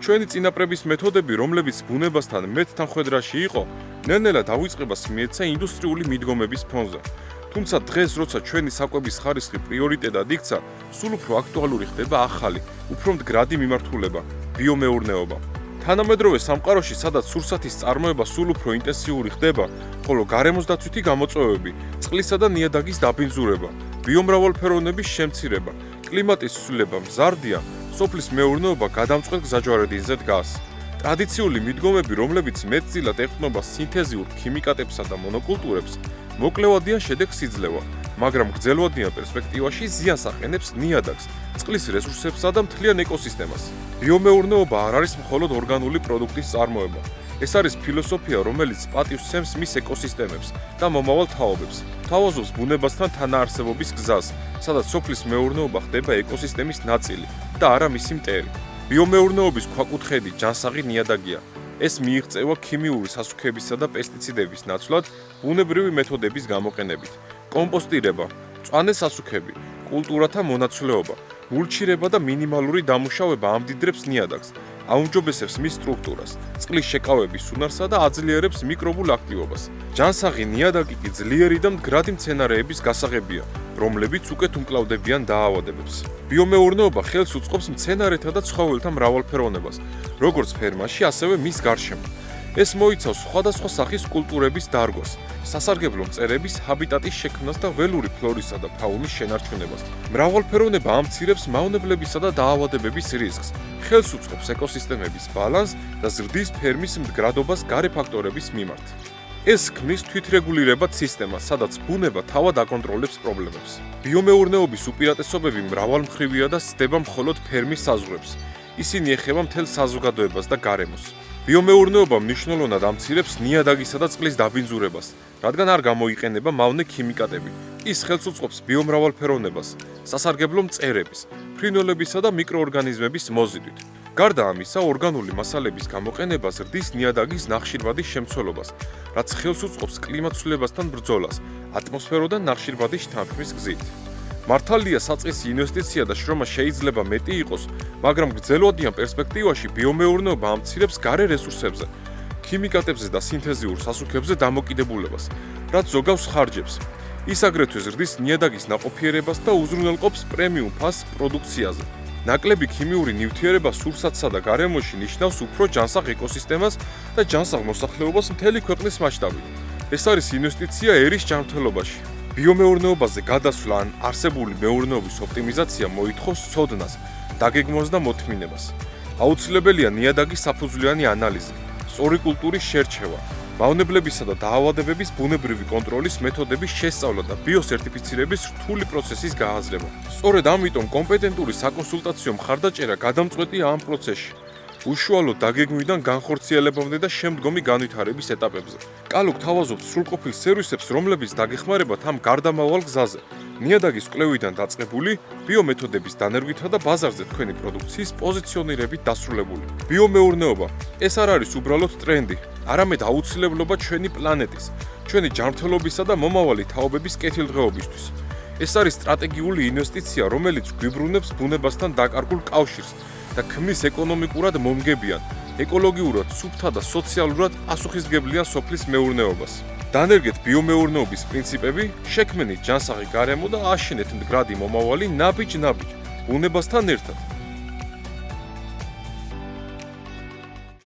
ჩვენი წინაპრების მეთოდები, რომლებიც ბუნებასთან მეტ თანხვედრაში იყო, ნელ-ნელა დავიწყებას მიეცა ინდუსტრიული მიდგომების ფონზე. თუმცა დღეს, როცა ჩვენი საკვების ხარისხი პრიორიტეტად იქცა, სულ უფრო აქტუალური ხდება ახალი, უფრო მდგრადი მიმართულება ბიომეურნეობა. თანამედროვე სამყაროში, სადაც სურსათის წარმოება სულ უფრო ინტენსიური ხდება, ხოლო გარემოსდაცვითი გამოწვევები, წყლისა და ნიადაგის დაბინძურება, ბიომრავალფეროვნების შემცირება, კლიმატის ცვლილება მზარდია, სოფლის მეურნეობა გადამწყვეტ გზაჯვარედინზე დგას. ტრადიციული მიდგომები, რომლებიც მეტწილად ეყრდნობა სინთეზიურ ქიმიკატებსა და მონოკულტურებს, მოკლევადიან შედეგს იძლევა, მაგრამ გრძელვადიან პერსპექტივაში ზიანს აყენებს ნიადაგს, წყლის რესურსებსა და მთლიან ეკოსისტემას. ბიომეურნეობა არ არის მხოლოდ ორგანული პროდუქტის წარმოება. ეს არის ფილოსოფია, რომელიც პატივს სცემს მის ეკოსისტემებს და მომავალ თაობებს. თავაზობს ბუნებასთან თანაარსებობის გზას, სადაც სოფლის მეურნეობა ხდება ეკოსისტემის ნაწილი და არა მისი მტერი. ბიომეურნეობის ქვაკუთხედი ჯანსაღი ნიადაგია. ეს მიიღწევა ქიმიური სასუქებისა და პესტიციდების ნაცვლად ბუნებრივი მეთოდების გამოყენებით. კომპოსტირება, მწვანე სასუქები, კულტურათა მონაცვლეობა, მულჩირება და მინიმალური დამუშავება ამდიდრებს ნიადაგს, აუმჯობესებს მის სტრუქტურას, წყლის შეკავების უნარსა და აძლიერებს მიკრობულ აქტივობას. ჯანსაღი ნიადაგი კი ძლიერი და მდგრადი მცენარეების გასაღებია, რომლებიც უკეთ უმკლავდებიან დაავადებებს. ბიომეურნეობა ხელს უწყობს მცენარეთა და ცხოველთა მრავალფეროვნებას, როგორც ფერმაში, ასევე მის გარშემო. ეს მოიცავს სხვადასხვა სახის კულტურების დარგვას, სასარგებლო მწერების ჰაბიტატის შექმნას და ველური ფლორისა და ფაუნის შენარჩუნებას. მრავალფეროვნება ამცირებს მავნებლებისა და დაავადებების რისკს, ხელს უწყობს ეკოსისტემების ბალანსს და ზრდის ფერმის მდგრადობას გარე ფაქტორების მიმართ. ეს ქმნის თვითრეგულირებად სისტემას, სადაც ბუნება თავად აკონტროლებს პრობლემებს. ბიომეურნეობის უპირატესობები მრავალმხრივია და სდება მხოლოდ ფერმის საზღვრებს. ისინი ეხება მთელ საზოგადოებას და გარემოს. ბიომეურნეობა მნიშვნელოვნად ამცირებს ნიადაგისა და წყლის დაბინძურებას, რადგან არ გამოიყენება მავნე ქიმიკატები. ის ხელს უწყობს ბიომრავალფეროვნებას, სასარგებლო მწერების, ფრინველებისა და მიკროორგანიზმების მოზიდვით. გარდა ამისა, ორგანული მასალების გამოყენება ზრდის ნიადაგის ნახშირბადის შემცველობას, რაც ხელს უწყობს კლიმატცვლილებასთან ბრძოლას, ატმოსფეროდან ნახშირბადის შთანხმის გზით. მართალია, საწყისი ინვესტიცია და შრომა შეიძლება მეტი იყოს, მაგრამ გრძელვადიან პერსპექტივაში ბიომეურნეობა ამცირებს გარე რესურსებზე, ქიმიკატებზე და სინთეზიურ სასუქებზე დამოკიდებულებას, რაც ზოგავს ხარჯებს. ის აგრეთვე ზრდის ნიადაგის ნაყოფიერებას და უზრუნველყოფს პრემიუმ ფასს პროდუქციაზე. ნაკლები ქიმიური ნივთიერება სურსათსა და გარემოში ნიშნავს უფრო ჯანსაღ ეკოსისტემას და ჯანსაღ მოსახლეობას მთელი ქვეყნის მასშტაბით. ეს არის ინვესტიცია ერის ჯანმრთელობაში. ბიომეურნეობაზე გადასვლა ან არსებული მეურნეობის ოპტიმიზაცია მოითხოვს ცოდნას, დაგეგმვას და მოთმინებას. აუცილებელია ნიადაგის საფუძვლიანი ანალიზი, სწორი კულტურის შერჩევა, მავნებლებისა და დაავადებების ბუნებრივი კონტროლის მეთოდების შესწავლა და ბიოსერტიფიცირების რთული პროცესის გააზრება. სწორედ ამიტომ კომპეტენტური საკონსულტაციო მხარდაჭერა გადამწყვეტია ამ პროცესში. უშუალოდ დაგეგმვიდან განხორციელებამდე და შემდგომი განვითარების ეტაპებზე. კალო გთავაზობთ სრულყოფილ სერვისებს, რომლებიც დაგეხმარებათ ამ გარდამავალ გზაზე. ნიადაგის კვლევიდან დაწყებული, ბიომეთოდების დანერგვითა და ბაზარზე თქვენი პროდუქციის პოზიციონირებით დასრულებული. ბიომეურნეობა ეს არ არის უბრალოდ ტრენდი, არამედ აუცილებლობა ჩვენი პლანეტის, ჩვენი ჯანმრთელობისა და მომავალი თაობების კეთილდღეობისთვის. ეს არის სტრატეგიული ინვესტიცია, რომელიც გვიბრუნებს ბუნებასთან დაკარგულ კავშირს და ქმნის ეკონომიკურად მომგებიან, ეკოლოგიურად სუფთა და სოციალურად პასუხისმგებლიან სოფლის მეურნეობას. დანერგეთ ბიომეურნეობის პრინციპები, შექმნით ჯანსაღი გარემო და აშენეთ მდგრადი მომავალი ნაბიჯ-ნაბიჯ, ბუნებასთან ერთად.